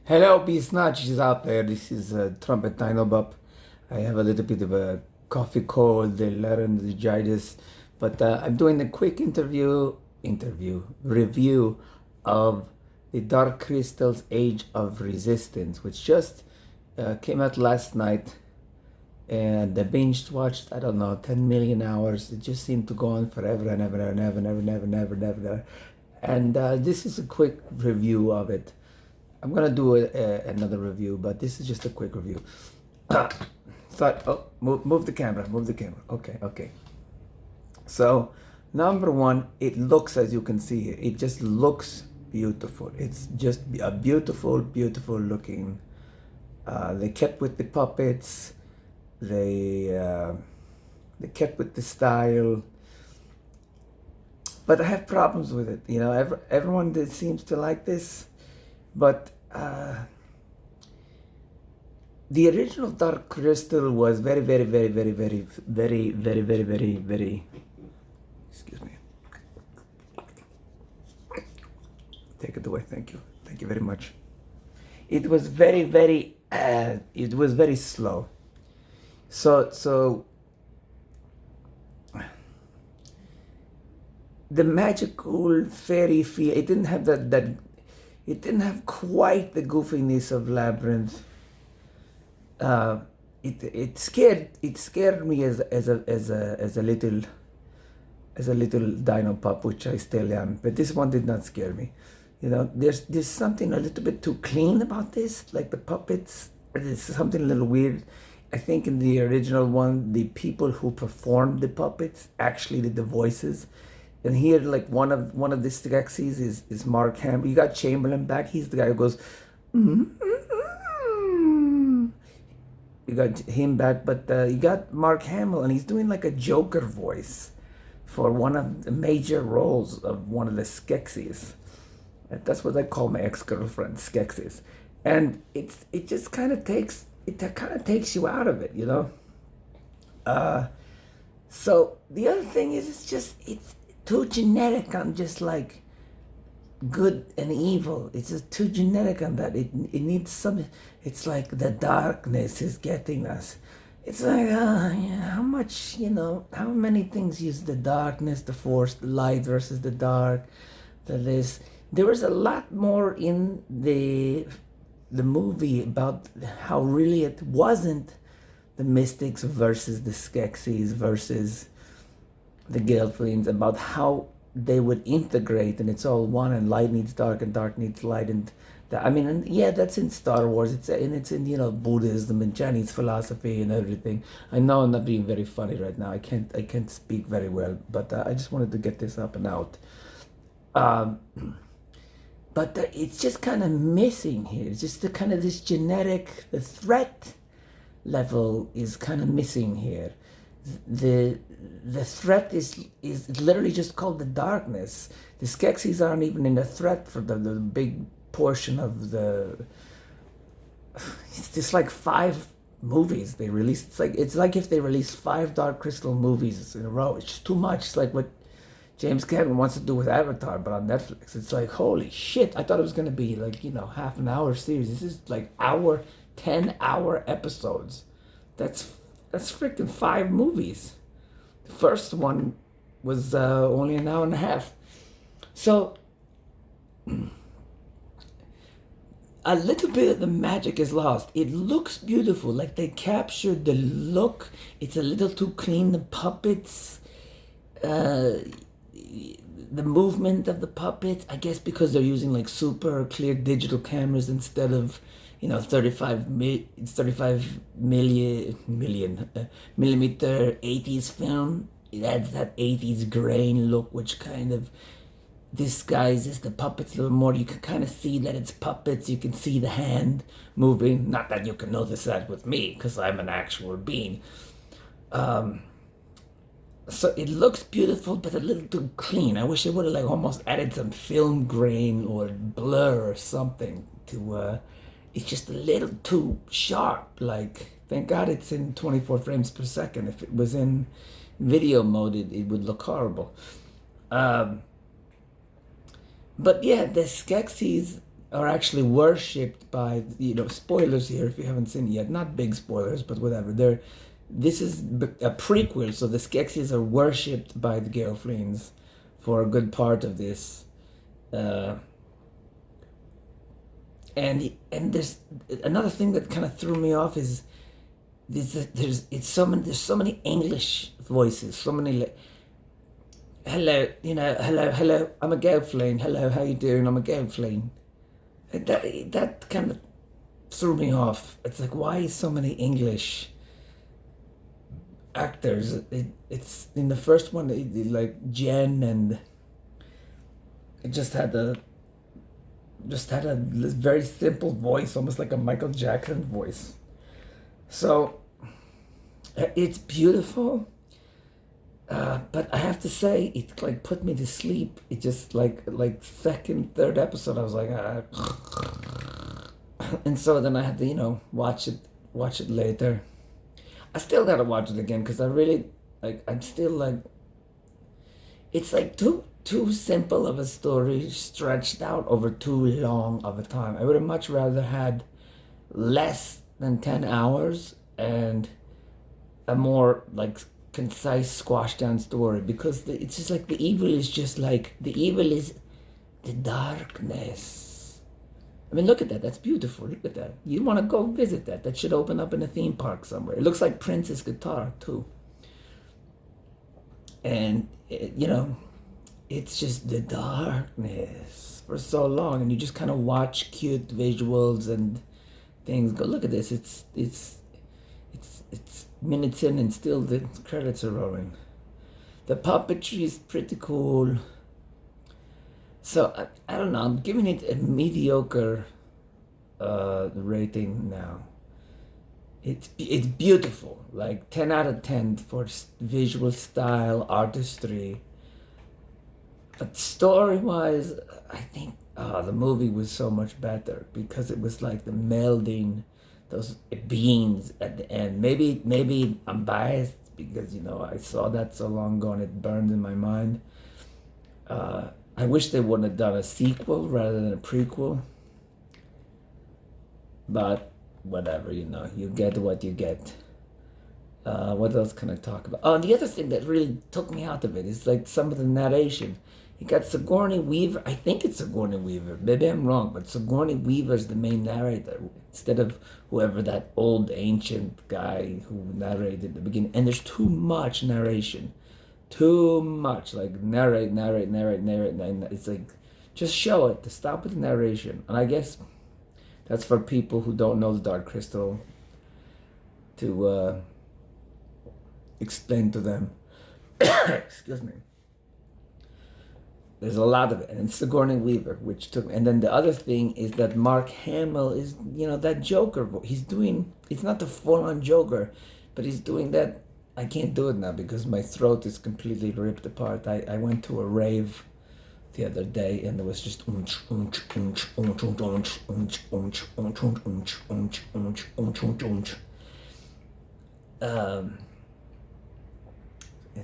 Hello, peace notches out there. This is Trumpet Dinobub. I have a little bit of a coffee cold, the laryngitis, but I'm doing a quick review of the Dark Crystal's Age of Resistance, which just came out last night, and I binged watched, I don't know, 10 million hours. It just seemed to go on forever and ever and ever and ever and ever and ever and ever. And this is a quick review of it. I'm gonna do another review, but this is just a quick review. Move the camera, Okay. So, number one, it looks, as you can see here, it just looks beautiful. It's just a beautiful, beautiful looking. They kept with the puppets. They kept with the style. But I have problems with it. You know, everyone that seems to like this. But the original Dark Crystal was very, excuse me. Take it away. Thank you. Thank you very much. It was it was very slow. So the magical fairy feel, it didn't have it didn't have quite the goofiness of Labyrinth. It scared me as a little dino pup, which I still am. But this one did not scare me. You know, there's something a little bit too clean about this. Like the puppets, there's something a little weird. I think in the original one, the people who performed the puppets actually did the voices. And here, like one of the Skeksis is Mark Hamill. You got Chamberlain back. He's the guy who goes, mm-hmm. You got him back, but you got Mark Hamill, and he's doing like a Joker voice for one of the major roles of one of the Skeksis. That's what I call my ex-girlfriend, Skeksis. And it just kind of takes you out of it, you know. So the other thing is, it's too generic on just like good and evil. It's just too generic on that. It needs some. It's like the darkness is getting us. It's like yeah, how much, you know, how many things use the darkness, the force, the light versus the dark, this. There was a lot more in the movie about how really it wasn't the mystics versus the Skeksis versus the Gelflings, about how they would integrate, and it's all one, and light needs dark and dark needs light. And yeah, that's in Star Wars. It's in, you know, Buddhism and Chinese philosophy and everything. I know I'm not being very funny right now. I can't speak very well, but I just wanted to get this up and out. But it's just kind of missing here. It's just the kind of this genetic, the threat level is kind of missing here. The threat is literally just called the darkness. The Skeksis aren't even in a threat for the big portion of the. It's just like 5 movies they released. It's like if they released 5 Dark Crystal movies in a row. It's just too much. It's like what James Cameron wants to do with Avatar, but on Netflix. It's like, holy shit! I thought it was gonna be like, you know, half an hour series. This is like 10-hour episodes. That's freaking 5 movies. The first one was only an hour and a half. So a little bit of the magic is lost. It looks beautiful, like they captured the look. It's a little too clean. The puppets, the movement of the puppets, I guess because they're using like super clear digital cameras instead of, you know, 35 millimeter 80s film. It adds that 80s grain look, which kind of disguises the puppets a little more. You can kind of see that it's puppets. You can see the hand moving. Not that you can notice that with me, because I'm an actual being. So it looks beautiful, but a little too clean. I wish they would have like almost added some film grain or blur or something to. It's just a little too sharp. Like, thank God it's in 24 frames per second. If it was in video mode, it would look horrible. But yeah, the Skeksis are actually worshipped by, spoilers here if you haven't seen it yet. Not big spoilers, but whatever. This is a prequel, so the Skeksis are worshipped by the Gelflings for a good part of this. And there's another thing that kind of threw me off is there's so many English voices, so many hello, hello, I'm a Gelfling, hello, how you doing, I'm a Gelfling. That kind of threw me off. It's like, why so many English actors? It's in the first one, like Jen, and it just had a very simple voice, almost like a Michael Jackson voice. So it's beautiful, but I have to say, it like put me to sleep. It just like second, third episode, I was like, and so then I had to watch it later. I still gotta watch it again because I really I'm still like, it's like too simple of a story stretched out over too long of a time. I would have much rather had less than 10 hours and a more like concise, squashed down story, because it's just like the evil is the darkness. I mean, look at that. That's beautiful. Look at that. You want to go visit that. That should open up in a theme park somewhere. It looks like Prince's guitar too. And it's just the darkness for so long, and you just kind of watch cute visuals and things. Go look at this. It's minutes in and still the credits are rolling. The puppetry is pretty cool. So I don't know. I'm giving it a mediocre rating now. It's beautiful, like 10 out of 10 for visual style, artistry. But story-wise, I think the movie was so much better because it was like the melding those beings at the end. Maybe I'm biased because I saw that so long ago and it burned in my mind. I wish they wouldn't have done a sequel rather than a prequel. But whatever, you get what you get. What else can I talk about? Oh, and the other thing that really took me out of it is like some of the narration. You got Sigourney Weaver. I think it's Sigourney Weaver. Maybe I'm wrong, but Sigourney Weaver's the main narrator instead of whoever that old ancient guy who narrated the beginning. And there's too much narration. Too much. Like narrate. It's like, just show it. To stop with the narration. And I guess that's for people who don't know the Dark Crystal to explain to them. Excuse me. There's a lot of it, and it's Sigourney Weaver, which took. And then the other thing is that Mark Hamill is, that Joker. He's doing. It's not the full-on Joker, but he's doing that. I can't do it now because my throat is completely ripped apart. I went to a rave the other day, and there was just and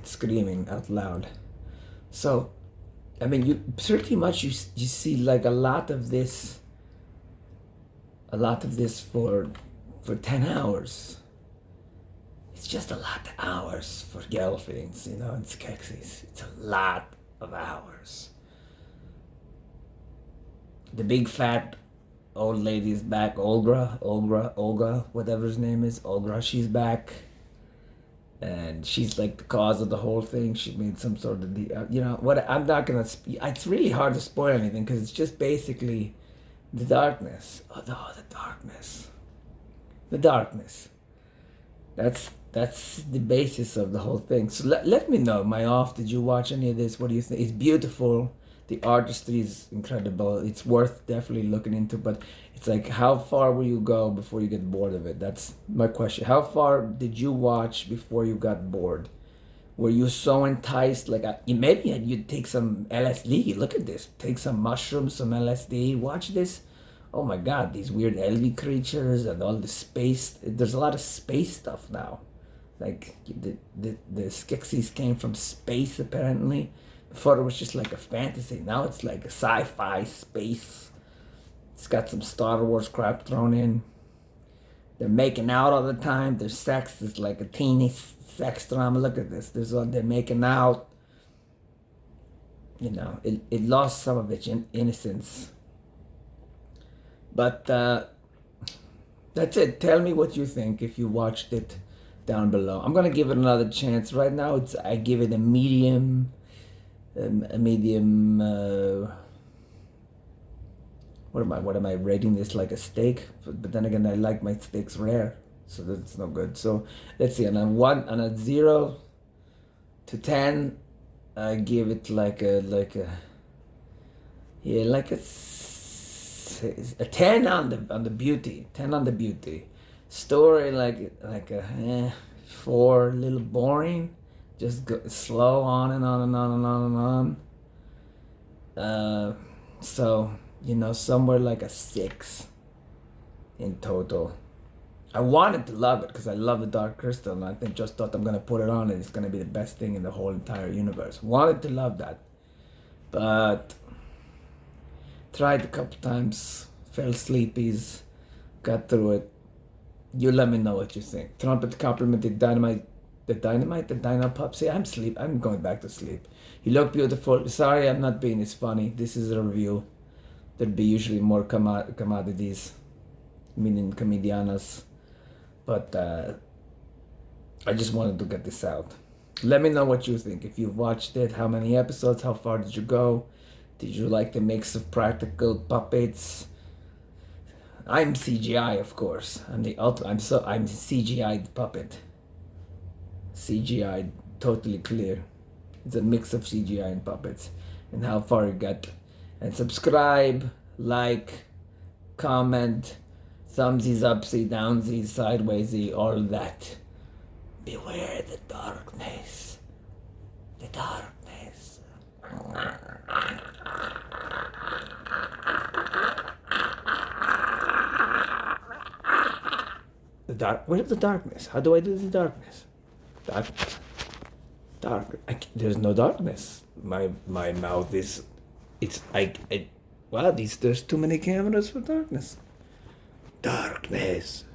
screaming out loud. So, I mean, you pretty much you see like a lot of this for 10 hours. It's just a lot of hours for Gelflings, and Skeksis. It's a lot of hours. The big fat old lady is back. Olga, whatever his name is. Olga, she's back. And she's like the cause of the whole thing. She made some sort of I'm not gonna. It's really hard to spoil anything because it's just basically the darkness. The darkness. The darkness. That's the basis of the whole thing. So let me know. Am I off? Did you watch any of this? What do you think? It's beautiful. The artistry is incredible. It's worth definitely looking into. But it's like, how far will you go before you get bored of it? That's my question. How far did you watch before you got bored? Were you so enticed? Like, maybe you'd take some LSD. Look at this. Take some mushrooms, some LSD. Watch this. Oh my God, these weird elvy creatures and all the space. There's a lot of space stuff now. Like, the Skeksis came from space, apparently. Before it was just like a fantasy. Now it's like a sci-fi space It's got some Star Wars crap thrown in. They're making out all the time. Their sex is like a teeny sex drama. Look at this. They're making out. You know, it lost some of its innocence. But that's it. Tell me what you think if you watched it down below. I'm gonna give it another chance. Right now, I give it a medium. What am I rating this, like a steak? But then again, I like my steaks rare, so that's no good. So let's see. On a 0 to 10, I give it like a 10 on the beauty. 10 on the beauty. Story like a 4, a little boring. Just go slow on and on and on and on and on. So, you know, somewhere like a 6 in total. I wanted to love it because I love the Dark Crystal, and I just thought I'm gonna put it on and it's gonna be the best thing in the whole entire universe. Wanted to love that, but tried a couple times, fell sleepies, got through it. You let me know what you think. Trumpet complimented the Dino Pup. See, I'm going back to sleep. You look beautiful. Sorry, I'm not being as funny. This is a review. There'd be usually more commodities, meaning comedianas. But I just wanted to get this out. Let me know what you think. If you've watched it, how many episodes, how far did you go? Did you like the mix of practical puppets? I'm CGI, of course. I'm CGI puppet. CGI, totally clear. It's a mix of CGI and puppets. And how far you got. And subscribe, like, comment, thumbsies, upsies, downsies, sidewaysy, all that. Beware the darkness. The darkness. Where's the darkness? How do I do the darkness? There's no darkness. My mouth is. There's too many cameras for darkness. Darkness.